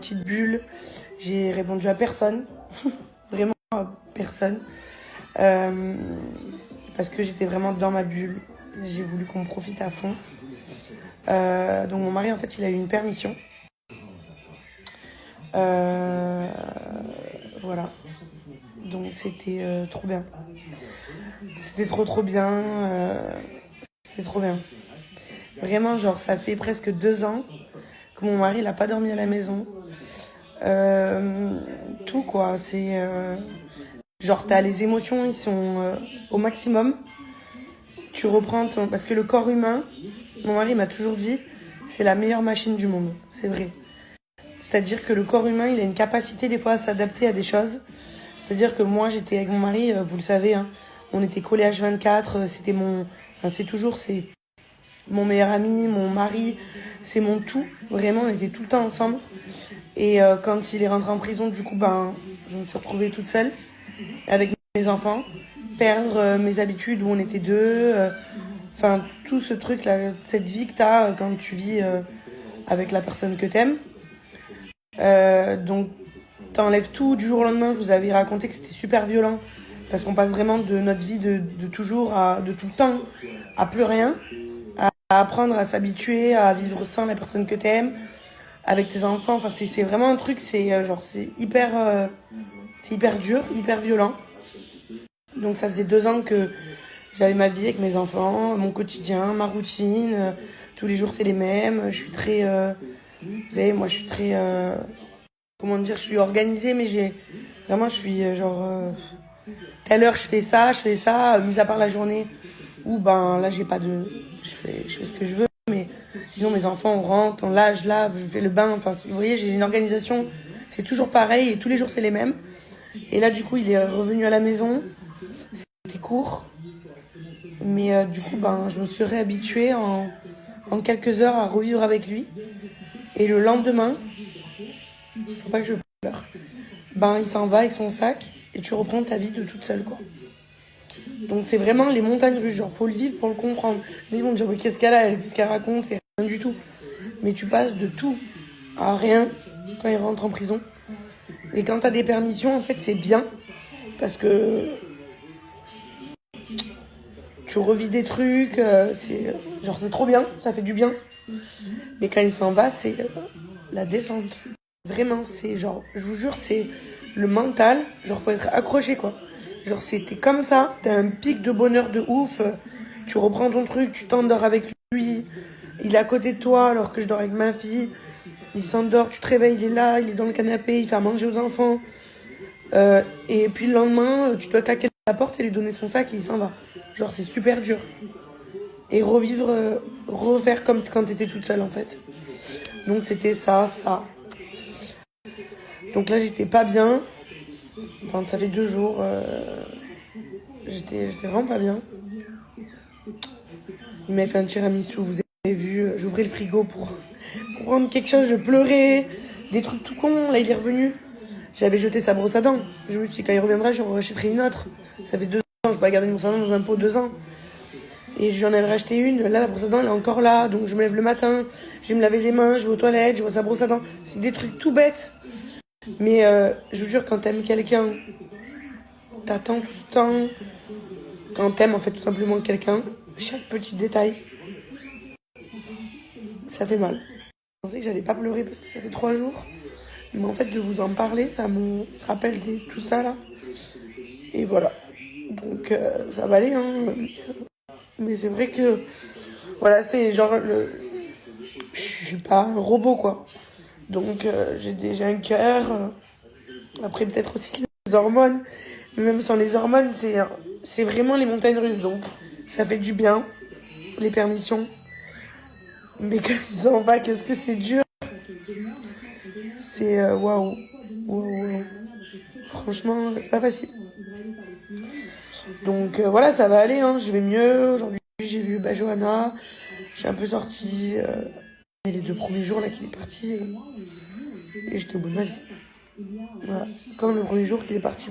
petite bulle. J'ai répondu à personne. Vraiment à personne. Euh, Parce que j'étais vraiment dans ma bulle. J'ai voulu qu'on profite à fond. Donc mon mari, en fait, il a eu une permission. Euh, voilà. Donc c'était trop bien. C'était trop bien. C'était trop bien. Vraiment, genre, ça fait presque 2 ans que mon mari n'a pas dormi à la maison. Euh, Tout quoi, c'est genre t'as les émotions, ils sont au maximum. Tu reprends ton... Parce que le corps humain, mon mari m'a toujours dit, c'est la meilleure machine du monde. C'est vrai. C'est-à-dire que le corps humain, il a une capacité des fois à s'adapter à des choses. C'est-à-dire que moi, j'étais avec mon mari, vous le savez, hein, on était collés H24, c'était mon... Enfin, c'est toujours, c'est mon meilleur ami, mon mari, c'est mon tout. Vraiment, on était tout le temps ensemble. Et quand il est rentré en prison, du coup, ben, je me suis retrouvée toute seule avec mes enfants, perdre mes habitudes où on était deux. Enfin, tout ce truc-là, cette vie que t'as quand tu vis avec la personne que t'aimes. Donc, t'enlèves tout du jour au lendemain. Je vous avais raconté que c'était super violent parce qu'on passe vraiment de notre vie de toujours, de tout le temps, à plus rien, à apprendre à s'habituer, à vivre sans la personne que t'aimes, avec tes enfants. Enfin, c'est vraiment un truc, genre, c'est hyper dur, hyper violent. Donc, ça faisait 2 ans que j'avais ma vie avec mes enfants, mon quotidien, ma routine. Tous les jours, c'est les mêmes. Je suis très, vous savez, moi, je suis très, comment dire, je suis organisée, mais je suis genre, telle heure, je fais ça, mis à part la journée où, ben, là, j'ai pas de, je fais ce que je veux, mais sinon, mes enfants, on rentre, je lave, je fais le bain. Enfin, vous voyez, j'ai une organisation, c'est toujours pareil et tous les jours, c'est les mêmes. Et là, du coup, il est revenu à la maison. C'était court. Mais du coup, ben, je me suis réhabituée en quelques heures à revivre avec lui. Et le lendemain, faut pas que je pleure, ben, il s'en va avec son sac et tu reprends ta vie de toute seule, quoi. Donc c'est vraiment les montagnes russes, genre faut le vivre pour le comprendre. Mais ils vont te dire, mais qu'est-ce qu'elle a, qu'est-ce qu'elle raconte, c'est rien du tout. Mais tu passes de tout à rien quand il rentre en prison. Et quand t'as des permissions, en fait, c'est bien. Parce que tu revis des trucs, c'est trop bien, ça fait du bien. Mais quand il s'en va, c'est la descente. Vraiment, c'est genre, je vous jure, c'est le mental. Genre, faut être accroché, quoi. Genre, t'es comme ça, t'as un pic de bonheur de ouf. Tu reprends ton truc, tu t'endors avec lui. Il est à côté de toi alors que je dors avec ma fille. Il s'endort, tu te réveilles, il est là, il est dans le canapé, il fait à manger aux enfants. Et puis le lendemain, tu dois attaquer la porte et lui donner son sac et il s'en va. Genre, c'est super dur. Et revivre, refaire comme quand t'étais toute seule, en fait. Donc, c'était ça. Donc là, j'étais pas bien. Enfin, ça fait 2 jours. J'étais vraiment pas bien. Il m'a fait un tiramisu, vous avez vu. J'ouvrais le frigo pour prendre quelque chose, je pleurais. Des trucs tout cons. Là, il est revenu. J'avais jeté sa brosse à dents. Je me suis dit, quand il reviendra, j'en rachèterai une autre. Ça fait 2 ans, je peux pas garder une brosse à dents dans un pot 2 ans. Et j'en avais racheté une. Là, la brosse à dents, elle est encore là. Donc, je me lève le matin. Je vais me laver les mains. Je vais aux toilettes. Je vois sa brosse à dents. C'est des trucs tout bêtes. Mais je vous jure, quand t'aimes quelqu'un, t'attends tout ce temps. Quand t'aimes, en fait, tout simplement quelqu'un, chaque petit détail, ça fait mal. Je pensais que j'allais pas pleurer parce que ça fait 3 jours. Mais en fait, de vous en parler, ça me rappelle tout ça, là. Et voilà. Donc, ça va aller, hein. Mais c'est vrai que, voilà, c'est genre, je suis pas un robot, quoi. Donc, j'ai déjà un cœur. Après, peut-être aussi les hormones. Mais même sans les hormones, c'est vraiment les montagnes russes. Donc, ça fait du bien, les permissions. Mais quand ils s'en va, qu'est-ce que c'est dur. C'est waouh. Waouh. Franchement, c'est pas facile. Donc, voilà, ça va aller, hein. Je vais mieux. Aujourd'hui, j'ai vu Johanna. Je suis un peu sortie. Et les 2 premiers jours, là, qu'il est parti. Et j'étais au bout de ma vie. Voilà. Comme le premier jour qu'il est parti.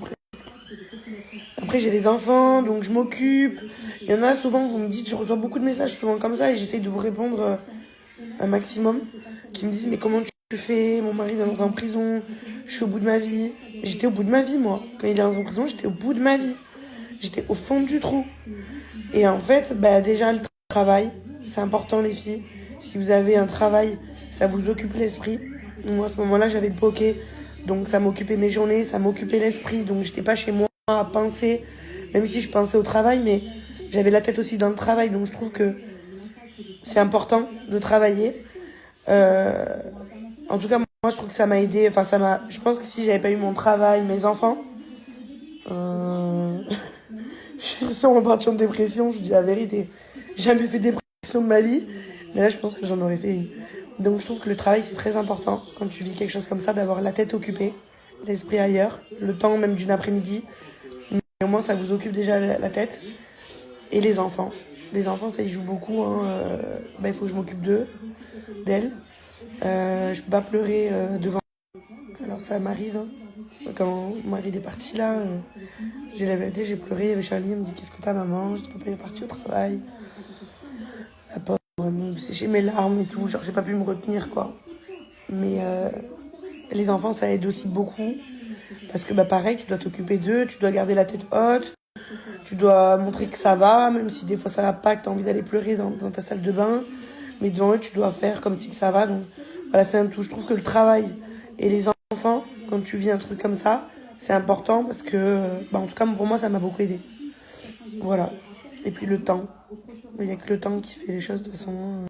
Après, j'ai les enfants, donc je m'occupe. Il y en a souvent, vous me dites, je reçois beaucoup de messages souvent comme ça et j'essaye de vous répondre un maximum. Qui me disent, mais comment tu je fais, mon mari vient d'entrer en prison, je suis au bout de ma vie. J'étais au bout de ma vie, moi. Quand il est rentré en prison, j'étais au bout de ma vie. J'étais au fond du trou. Et en fait, déjà, le travail, c'est important, les filles. Si vous avez un travail, ça vous occupe l'esprit. Moi, à ce moment-là, j'avais le poké. Donc, ça m'occupait mes journées, ça m'occupait l'esprit. Donc, j'étais pas chez moi à penser, même si je pensais au travail, mais j'avais la tête aussi dans le travail. Donc, je trouve que c'est important de travailler. En tout cas, moi, je trouve que ça m'a aidé. Enfin, je pense que si j'avais pas eu mon travail, mes enfants, je suis sûrement partie en dépression, je dis la vérité. J'ai jamais fait de dépression de ma vie, mais là, je pense que j'en aurais fait une. Donc, je trouve que le travail, c'est très important, quand tu vis quelque chose comme ça, d'avoir la tête occupée, l'esprit ailleurs, le temps même d'une après-midi. Mais au moins, ça vous occupe déjà la tête. Et les enfants. Les enfants, ça y joue beaucoup. Il faut que je m'occupe d'elles. Je peux pas pleurer devant. Alors, ça m'arrive. Quand mon mari est parti là, j'ai la vérité, j'ai pleuré. Il y avait Charlie, elle me dit qu'est-ce que t'as, maman? Je dis papa, il est parti au travail. La pauvre, elle me séchait mes larmes et tout. Genre, j'ai pas pu me retenir, quoi. Mais les enfants, ça aide aussi beaucoup. Parce que pareil, tu dois t'occuper d'eux, tu dois garder la tête haute, tu dois montrer que ça va, même si des fois ça va pas, que t'as envie d'aller pleurer dans ta salle de bain. Mais devant eux, tu dois faire comme si que ça va. Donc voilà, c'est un tout. Je trouve que le travail et les enfants, quand tu vis un truc comme ça, c'est important parce que, en tout cas, pour moi, ça m'a beaucoup aidé. Voilà. Et puis le temps. Il n'y a que le temps qui fait les choses de toute façon.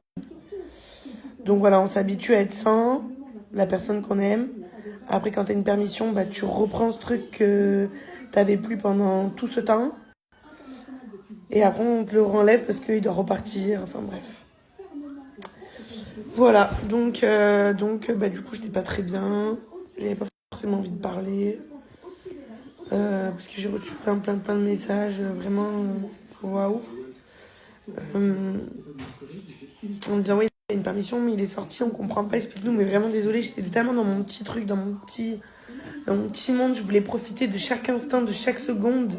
Donc voilà, on s'habitue à être sans la personne qu'on aime. Après, quand t'as une permission, tu reprends ce truc que t'avais plus pendant tout ce temps. Et après, on te le renlève parce qu'il doit repartir. Enfin bref. Voilà. Donc, du coup, j'étais pas très bien. J'avais pas forcément envie de parler. Parce que j'ai reçu plein de messages. Vraiment, waouh. En me disant, oui, il y a une permission, mais il est sorti, on comprend pas, explique-nous. Mais vraiment, désolée, j'étais tellement dans mon petit truc, dans mon petit monde. Je voulais profiter de chaque instant, de chaque seconde,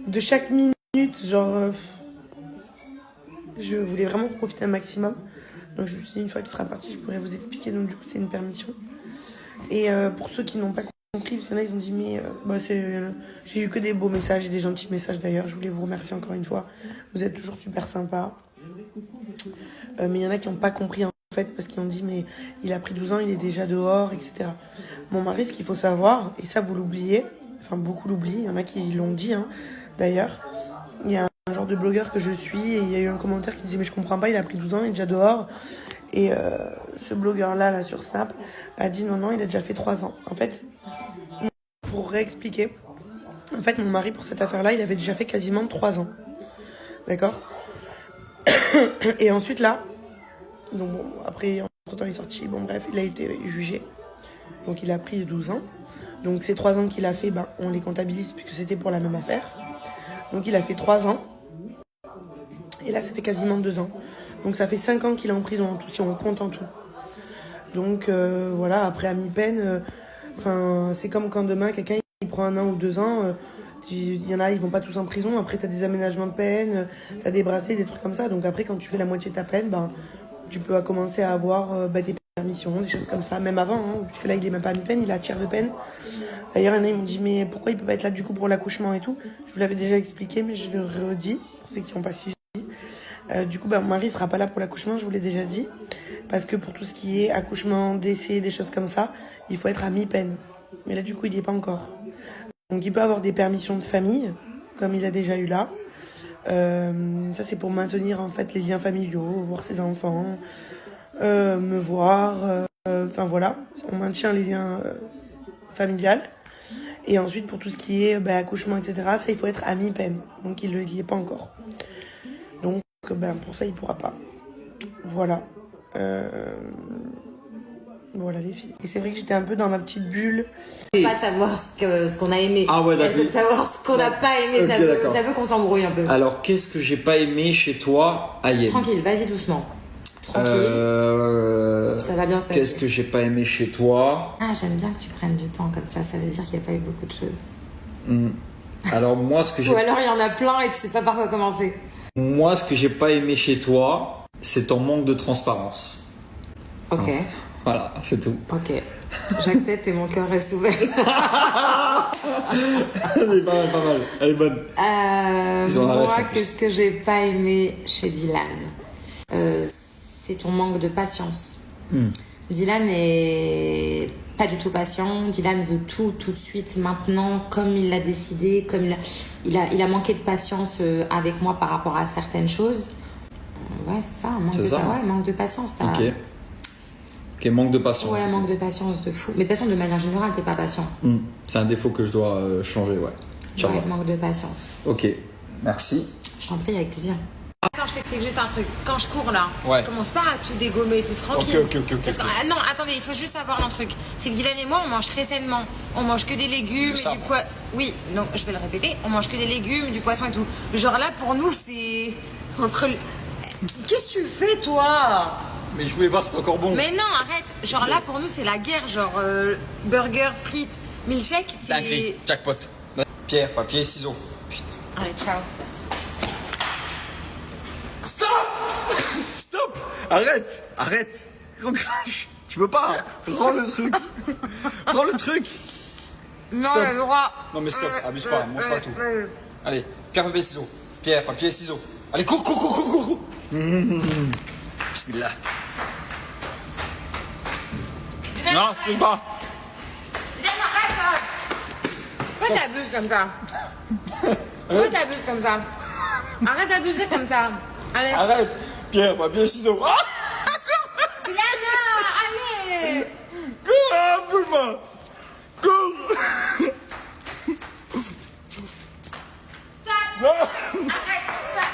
de chaque minute. Genre, je voulais vraiment profiter un maximum. Donc je me suis dit, une fois qu'il sera parti, je pourrais vous expliquer. Donc du coup, c'est une permission. Et pour ceux qui n'ont pas compris, parce qu'il y en a, ils ont dit, mais j'ai eu que des beaux messages et des gentils messages d'ailleurs. Je voulais vous remercier encore une fois. Vous êtes toujours super sympa. Mais il y en a qui n'ont pas compris en fait, parce qu'ils ont dit, mais il a pris 12 ans, il est déjà dehors, etc. Mon mari, ce qu'il faut savoir, et ça vous l'oubliez, enfin beaucoup l'oublient, il y en a qui l'ont dit d'ailleurs, il y a un genre de blogueur que je suis, et il y a eu un commentaire qui disait, mais je comprends pas, il a pris 12 ans, il est déjà dehors. Et ce blogueur-là, sur Snap, a dit non, il a déjà fait 3 ans. En fait, pour réexpliquer, en fait, mon mari, pour cette affaire-là, il avait déjà fait quasiment 3 ans. D'accord? Et ensuite, là, donc bon, après, entre-temps, il est sorti, bon bref, il a été jugé. Donc il a pris 12 ans. Donc ces 3 ans qu'il a fait, on les comptabilise puisque c'était pour la même affaire. Donc il a fait 3 ans. Et là, ça fait quasiment 2 ans. Donc ça fait 5 ans qu'il est en prison en tout, si on compte en tout. Donc voilà, après à mi-peine, c'est comme quand demain quelqu'un il prend 1 an ou 2 ans, il y en a, ils vont pas tous en prison. Après t'as des aménagements de peine, t'as des bracelets, des trucs comme ça. Donc après quand tu fais la moitié de ta peine, tu peux commencer à avoir des permissions, des choses comme ça. Même avant, puisque là il est même pas à mi-peine, il est à tiers de peine. D'ailleurs il y en a, ils m'ont dit mais pourquoi il peut pas être là du coup pour l'accouchement et tout. Je vous l'avais déjà expliqué mais je le redis pour ceux qui n'ont pas suivi. Du coup, mon mari sera pas là pour l'accouchement, je vous l'ai déjà dit. Parce que pour tout ce qui est accouchement, décès, des choses comme ça, il faut être à mi-peine. Mais là, du coup, il n'y est pas encore. Donc, il peut avoir des permissions de famille, comme il a déjà eu là. Ça, c'est pour maintenir, en fait, les liens familiaux, voir ses enfants, me voir. Voilà, on maintient les liens familiales. Et ensuite, pour tout ce qui est accouchement, etc., ça, il faut être à mi-peine. Donc, il n'y est pas encore. Donc, pour ça, il pourra pas. Voilà. Voilà les filles. Et c'est vrai que j'étais un peu dans ma petite bulle. Pas savoir ce qu'on a aimé. Ah ouais, d'accord. Savoir ce qu'on n'a pas aimé, okay, ça veut qu'on s'embrouille un peu. Alors, qu'est-ce que j'ai pas aimé chez toi, Ayem? Tranquille, vas-y doucement. Tranquille. Ça va bien se passer. Qu'est-ce que j'ai pas aimé chez toi? Ah, j'aime bien que tu prennes du temps comme ça veut dire qu'il n'y a pas eu beaucoup de choses. Alors, moi, ce que j'ai... Ou alors il y en a plein et tu sais pas par quoi commencer. Moi, ce que j'ai pas aimé chez toi, c'est ton manque de transparence. Ok. Voilà, c'est tout. Ok. J'accepte et mon cœur reste ouvert. Elle est pas mal. Elle est bonne. Moi, qu'est-ce que j'ai pas aimé chez Dylan c'est ton manque de patience. Dylan est pas du tout patient. Dylan veut tout de suite, maintenant, comme il l'a décidé, comme il a manqué de patience avec moi par rapport à certaines choses. Ouais, c'est ça, manque de patience. Ok, manque de patience. Ouais, manque de patience de fou. Mais de toute façon, de manière générale, t'es pas patient. C'est un défaut que je dois changer, ouais. Ouais, manque de patience. Ok, merci. Je t'en prie, avec plaisir. Quand je t'explique juste un truc, quand je cours là, ouais. commence pas à tout dégommer, tout tranquille. Ok. Non, attendez, il faut juste savoir un truc. C'est que Dylan et moi, on mange très sainement. On mange que des légumes et du poisson. Oui, donc je vais le répéter. On mange que des légumes, du poisson et tout. Genre là, pour nous, c'est entre. Qu'est-ce que tu fais, toi? Mais je voulais voir si c'était encore bon. Mais non, arrête. Genre là, pour nous, c'est la guerre. Genre burger, frites, milkshake, c'est. Dinguerie, jackpot. Pierre, papier, ciseaux. Putain. Allez, ciao. Stop. Arrête. Recrache. Tu peux pas. Rends le truc. Non, le droit. Non mais stop, abuse pas, mange pas tout. Allez, pierre, papier, ciseaux. Pierre, papier, ciseaux. Allez, cours. Bismillah. Non, tu veux pas. Arrête. Pourquoi t'abuses comme ça? Arrête d'abuser comme ça. Allez. Arrête. Pierre, papier, ciseaux. Ah, Diana, allez. cours, bouge-moi. Cours. Stop. Non. Arrête, stop.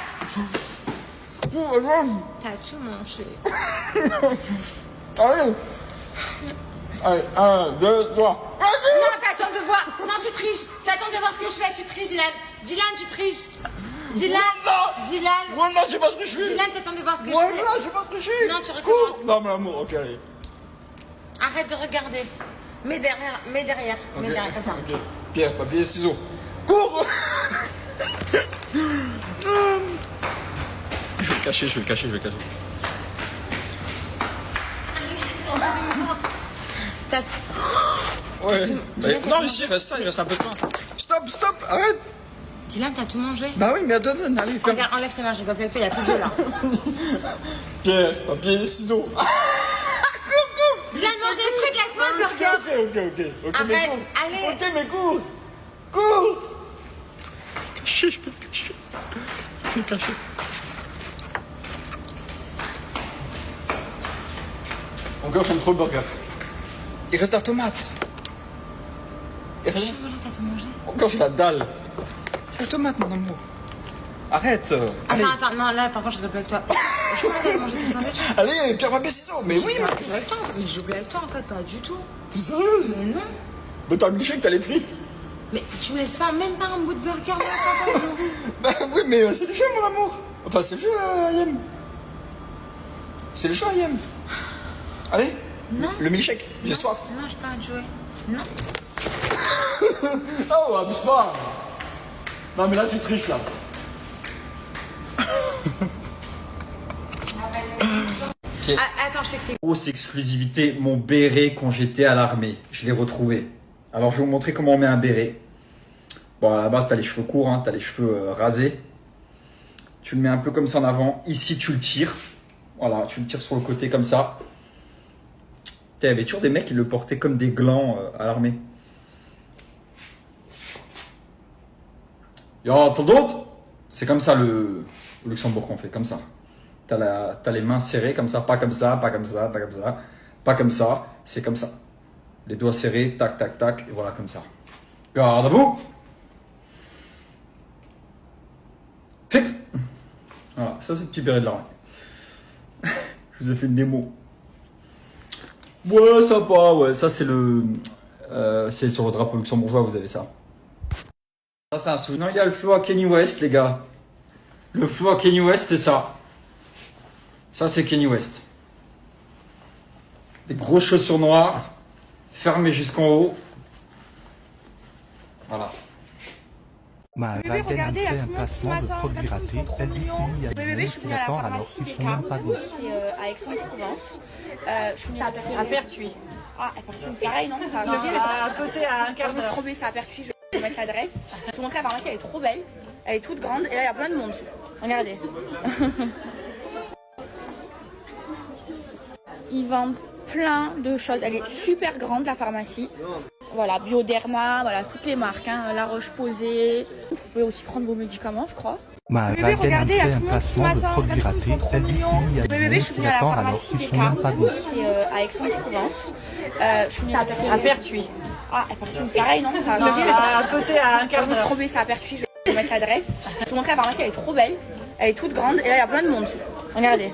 T'as tout mangé. Allez, 1, 2, 3. Non, t'attends de voir. Non, tu triches. T'attends de voir ce que je fais. Tu triches, Dylan. Dylan, tu triches. Dylan. Moi, non, je sais pas ce que je fais. Dylan, t'attends de voir ce que je Moi, fais. non, je sais pas ce que je fais. Non, tu recommences. Non, mais amour, ok, allez. Arrête de regarder. Mets derrière. Ok, Mets derrière, comme ça. ok. Pierre, papier, ciseaux. Cours. Je vais le cacher. T'as... Ouais. Non, ici, il reste un peu de temps. Stop, arrête. Dylan, t'as tout mangé? Bah oui, mais donne, allez, ferme. Regarde, enlève tes mains, je rigole plus avec toi, il y a plus de jeu là. Pierre, papier, ciseaux. Dylan, mange des frites, laisse-moi le burger. Ok, Arrête, mais cours. allez. Ok, mais cours. Je vais le cacher. Encore, j'aime trop le burger. Il reste la tomate. Je suis volée, t'as tout mangé. Encore, j'ai la dalle. La tomate, mon amour. Arrête. Attends, non, là par contre, je rigole plus avec toi. Je peux aller manger tout sandwich? Allez, pierre, papier, ciseaux. Mais oui, mais... J'ai avec toi. Mais j'ai oublié avec toi en fait, pas du tout. T'es sérieuse? Mais non. Bah, t'as le milkshake, t'as les frites. Mais tu me laisses pas même pas un bout de burger là, papa. Bah oui, mais c'est le jeu, mon amour. Enfin, c'est le jeu, Ayem. C'est le jeu, Ayem. Allez. Non. Le milkshake, j'ai soif. Non, je peux pas jouer. Non. Oh, abuse pas. Non, mais là, tu triches, là. Okay. Attends, je t'explique. Grosse exclusivité, mon béret quand j'étais à l'armée. Je l'ai retrouvé. Alors, je vais vous montrer comment on met un béret. Bon, à la base, t'as les cheveux courts, hein, t'as les cheveux rasés. Tu le mets un peu comme ça en avant. Ici, tu le tires. Voilà, tu le tires sur le côté comme ça. Il y avait toujours des mecs qui le portaient comme des glands à l'armée. Y'a d'autres? C'est comme ça le Luxembourg qu'on fait, comme ça. T'as les mains serrées comme ça, pas comme ça, pas comme ça, pas comme ça, pas comme ça, c'est comme ça. Les doigts serrés, tac, tac, tac, et voilà comme ça. Garde à vous. Fixe. Voilà, ça c'est le petit béret de l'armée. Je vous ai fait une démo. Ouais, sympa, ouais, ça c'est c'est sur le drapeau luxembourgeois, vous avez ça. Ça c'est un souvenir, il y a le flow à Kanye West, les gars. Le flow à Kanye West, c'est ça. Ça c'est Kanye West. Des grosses chaussures noires, fermées jusqu'en haut. Voilà. Ma Valden fait un placement de produits ratés. Elle dit qu'il y a Oui, bébé, je suis venue à la alors pharmacie qu'ils des sont même pas Carmes, dessus. à Aix-en-Provence. Je suis venue à Pertuis. À Pertuis. Ah, à Pertuis, c'est pareil, non ça, À côté, à un quart Je me suis d'heure. trompée, c'est à Pertuis, je vais mettre l'adresse. Je vous montre la pharmacie, elle est trop belle. Elle est toute grande et là, il y a plein de monde. Regardez. Ils vendent plein de choses. Elle est super grande, la pharmacie. Voilà, Bioderma, voilà, toutes les marques. Hein. La Roche-Posay. Vous pouvez aussi prendre vos médicaments, je crois. Ma Bébé, Valden regardez, il y a fait tout un le monde qui placement de m'attend. produits Regardez, ratés. ils sont trop Elle dit mignons. qu'il y a Oui, bébé, je suis qui venue à la l'attend alors pharmacie qu'ils des sont même pas Carmes, dessus. à Aix-en-Provence. Je suis venue à Pertuis. À Pertuis. Ah, à Pertuis, c'est pareil, non ça, À côté, à un quart Je me suis d'heure. trompée, c'est à Pertuis, je vais mettre l'adresse. Je vous montre la pharmacie, elle est trop belle. Elle est toute grande et là, il y a plein de monde. Regardez.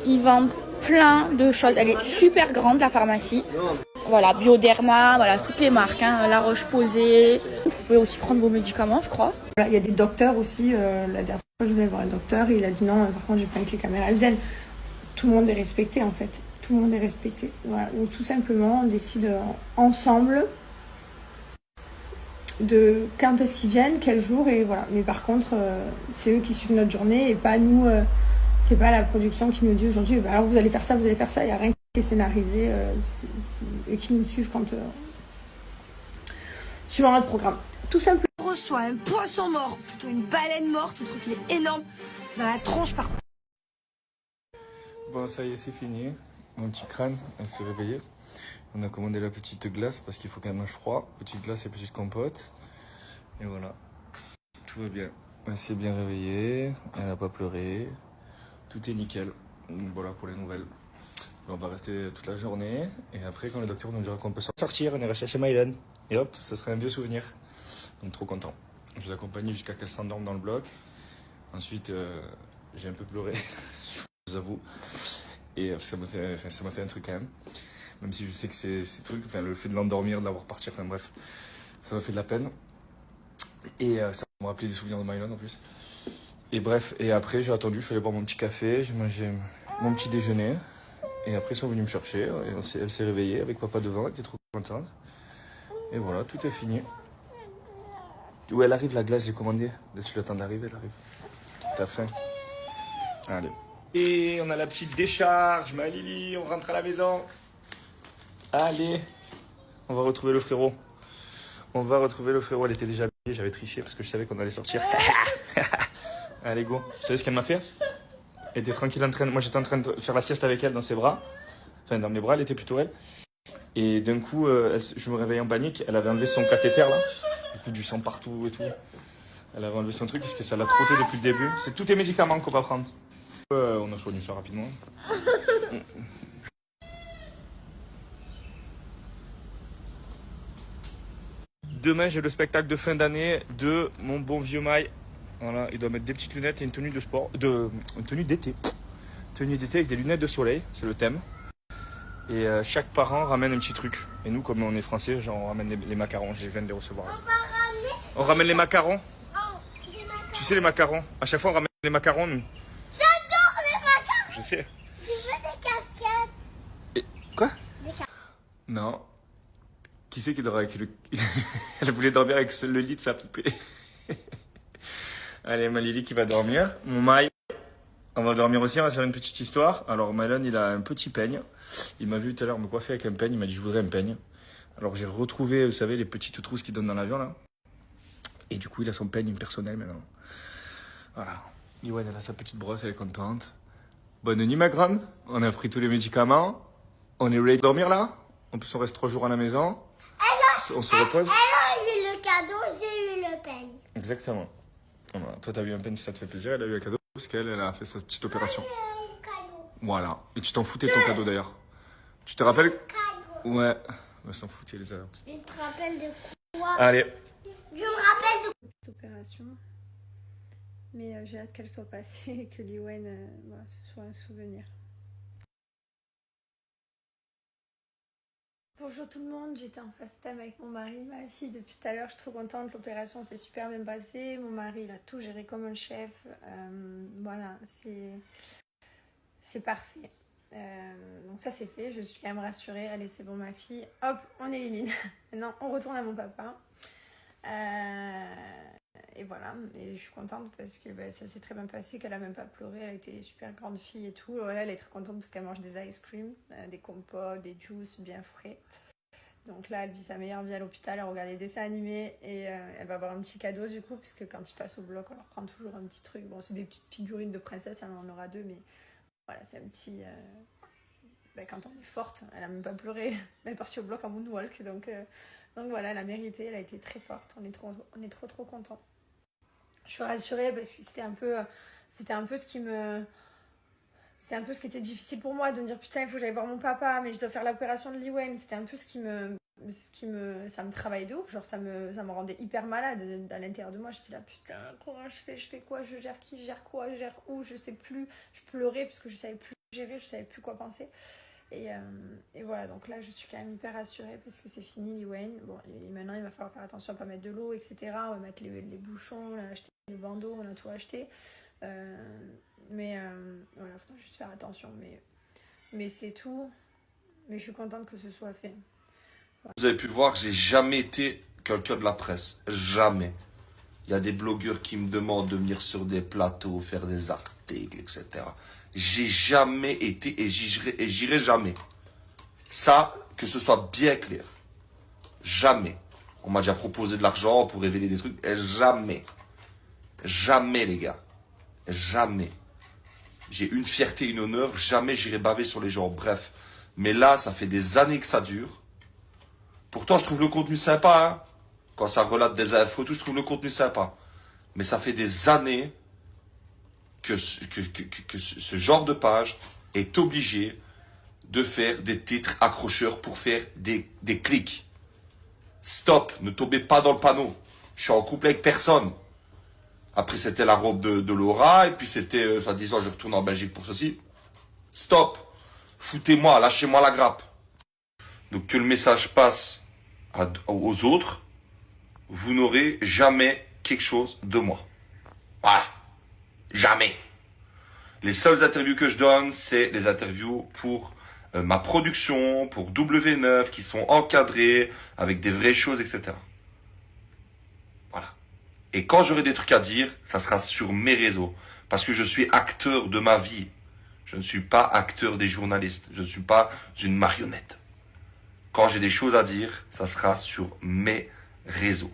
Ils vendent plein de choses. Elle est super grande, la pharmacie. Voilà, Bioderma, voilà, toutes les marques. Hein. La Roche-Posay. Vous pouvez aussi prendre vos médicaments, je crois. Voilà, il y a des docteurs aussi. La dernière fois, je voulais voir un docteur et il a dit non, par contre, j'ai pas avec les caméras Alden. Tout le monde est respecté, en fait. Tout le monde est respecté. Voilà. Donc, tout simplement, on décide ensemble de quand est-ce qu'ils viennent, quel jour, et voilà. Mais par contre, c'est eux qui suivent notre journée et pas nous. C'est pas la production qui nous dit aujourd'hui, bah alors vous allez faire ça, vous allez faire ça. Il n'y a rien qui est scénarisé. C'est eux qui nous suivent quand suivant notre programme. Tout simplement. On reçoit un poisson mort, plutôt une baleine morte, le truc il est énorme, dans la tronche par. Bon, ça y est, c'est fini. Mon petit crâne, elle s'est réveillée. On a commandé la petite glace parce qu'il faut qu'elle mange froid. Petite glace et petite compote. Et voilà. Tout va bien. Elle s'est bien réveillée. Elle n'a pas pleuré. Tout est nickel. Donc voilà pour les nouvelles. On va rester toute la journée. Et après, quand le docteur nous dira qu'on peut sortir, on ira chercher Mylan. Et hop, ça serait un vieux souvenir. Donc trop content. Je l'accompagne jusqu'à qu'elle s'endorme dans le bloc. Ensuite, j'ai un peu pleuré. Je vous avoue. Et ça m'a fait un truc quand même. Même si je sais que ces trucs, enfin, le fait de l'endormir, de la voir partir, enfin bref, ça m'a fait de la peine. Et ça m'a rappelé des souvenirs de Mylan en plus. Et bref, et après j'ai attendu, je suis allé boire mon petit café, j'ai mangé mon petit déjeuner. Et après ils sont venus me chercher, et elle s'est réveillée avec papa devant, elle était trop contente. Et voilà, tout est fini. Où elle arrive la glace, j'ai commandé. Laisse-le temps d'arriver, elle arrive. T'as faim? Allez. Et on a la petite décharge, ma Lily, on rentre à la maison. Allez, on va retrouver le frérot. On va retrouver le frérot, elle était déjà habillée, j'avais triché parce que je savais qu'on allait sortir. Allez, go. Vous savez ce qu'elle m'a fait? Elle était tranquille en train, moi j'étais en train de faire la sieste avec elle dans ses bras. Enfin, dans mes bras, elle était plutôt elle. Et d'un coup, je me réveille en panique, elle avait enlevé son cathéter là. Du coup, du sang partout et tout. Elle avait enlevé son truc parce que ça l'a trotté depuis le début. C'est tous les médicaments qu'on va prendre. On a soigné ça rapidement. Demain, j'ai le spectacle de fin d'année de mon bon vieux Maï. Voilà, il doit mettre des petites lunettes et une tenue de sport, une tenue d'été. Tenue d'été avec des lunettes de soleil, c'est le thème. Et chaque parent ramène un petit truc. Et nous, comme on est français, genre on ramène les macarons. Je viens de les recevoir. On ramène les macarons. Tu sais les macarons. À chaque fois, on ramène les macarons, nous. J'adore les macarons. Je sais. Je veux des casquettes. Et quoi? Non. Qui c'est qui dort avec le... Elle voulait dormir avec le lit de sa poupée. Allez, ma Lily qui va dormir. Mon Maï, on va dormir aussi, on va faire une petite histoire. Alors, Mylan, il a un petit peigne. Il m'a vu tout à l'heure me coiffer avec un peigne. Il m'a dit, je voudrais un peigne. Alors, j'ai retrouvé, vous savez, les petites trousses qu'il donne dans l'avion, là. Et du coup, il a son peigne personnel, maintenant. Voilà. Iwan, elle a sa petite brosse, elle est contente. Bonne nuit, ma grande. On a pris tous les médicaments. On est ready de dormir, là. En plus, on reste 3 jours à la maison. On se repose. Elle a eu le cadeau, j'ai eu le peigne. Exactement. Voilà. Toi, t'as eu un peigne, ça te fait plaisir. Elle a eu un cadeau parce qu'elle a fait sa petite opération. Un cadeau. Voilà. Et tu t'en foutais de ton cadeau d'ailleurs. Tu te rappelles? Cadeau. Ouais. On s'en foutait les heures. Tu te rappelles de quoi? Allez. Je me rappelle de Cette opération. Mais j'ai hâte qu'elle soit passée et que Liwen, voilà, ce soit un souvenir. Bonjour tout le monde, j'étais en FaceTime avec mon mari, ma fille depuis tout à l'heure, je suis trop contente, l'opération s'est super bien passée, mon mari il a tout géré comme un chef, voilà, c'est parfait. Donc ça c'est fait, je suis quand même rassurée. Allez, c'est bon ma fille, hop, on élimine. Maintenant on retourne à mon papa. Et voilà, et je suis contente parce que ça s'est très bien passé, qu'elle a même pas pleuré, elle a été super grande fille et tout. Voilà, elle est très contente parce qu'elle mange des ice cream, des compotes, des juices bien frais. Donc là, elle vit sa meilleure vie à l'hôpital, elle regarde des dessins animés et elle va avoir un petit cadeau du coup, puisque quand ils passent au bloc, on leur prend toujours un petit truc. Bon, c'est des petites figurines de princesse, elle en aura 2, mais voilà, c'est un petit... quand on est forte, elle a même pas pleuré, elle est partie au bloc en moonwalk, donc voilà, elle a mérité, elle a été très forte, on est trop contents. Je suis rassurée parce que c'était un peu ce qui était difficile pour moi, de me dire putain il faut que j'aille voir mon papa, mais je dois faire l'opération de Liwen. C'était un peu ça me travaillait de ouf, genre ça me rendait hyper malade à l'intérieur de moi. J'étais là putain, comment je fais quoi, je gère qui, je gère quoi, je gère où, je sais plus. Je pleurais parce que je savais plus gérer, je savais plus quoi penser. Et voilà, donc là je suis quand même hyper rassurée parce que c'est fini Liwen. Bon, et maintenant il va falloir faire attention à pas mettre de l'eau, etc. On va mettre les bouchons, on a acheté le bandeau, on a tout acheté. Voilà, il faudra juste faire attention, mais c'est tout. Mais je suis contente que ce soit fait. Voilà. Vous avez pu voir, j'ai jamais été quelqu'un de la presse, jamais. Il y a des blogueurs qui me demandent de venir sur des plateaux, faire des articles, etc. J'ai jamais été et j'irai jamais. Ça, que ce soit bien clair. Jamais. On m'a déjà proposé de l'argent pour révéler des trucs. Et jamais. Jamais, les gars. Jamais. J'ai une fierté, une honneur. Jamais j'irai baver sur les gens. Bref. Mais là, ça fait des années que ça dure. Pourtant, je trouve le contenu sympa. Hein. Quand ça relate des infos, tout, je trouve le contenu sympa. Mais ça fait des années que ce genre de page est obligé de faire des titres accrocheurs pour faire des clics. Stop, ne tombez pas dans le panneau. Je suis en couple avec personne. Après, c'était la robe de Laura, et puis c'était, soi-disant, je retourne en Belgique pour ceci. Stop. Foutez-moi, lâchez-moi la grappe. Donc, que le message passe aux autres, vous n'aurez jamais quelque chose de moi. Voilà. Jamais. Les seules interviews que je donne, c'est les interviews pour ma production, pour W9, qui sont encadrées, avec des vraies choses, etc. Voilà. Et quand j'aurai des trucs à dire, ça sera sur mes réseaux. Parce que je suis acteur de ma vie. Je ne suis pas acteur des journalistes. Je ne suis pas une marionnette. Quand j'ai des choses à dire, ça sera sur mes réseaux.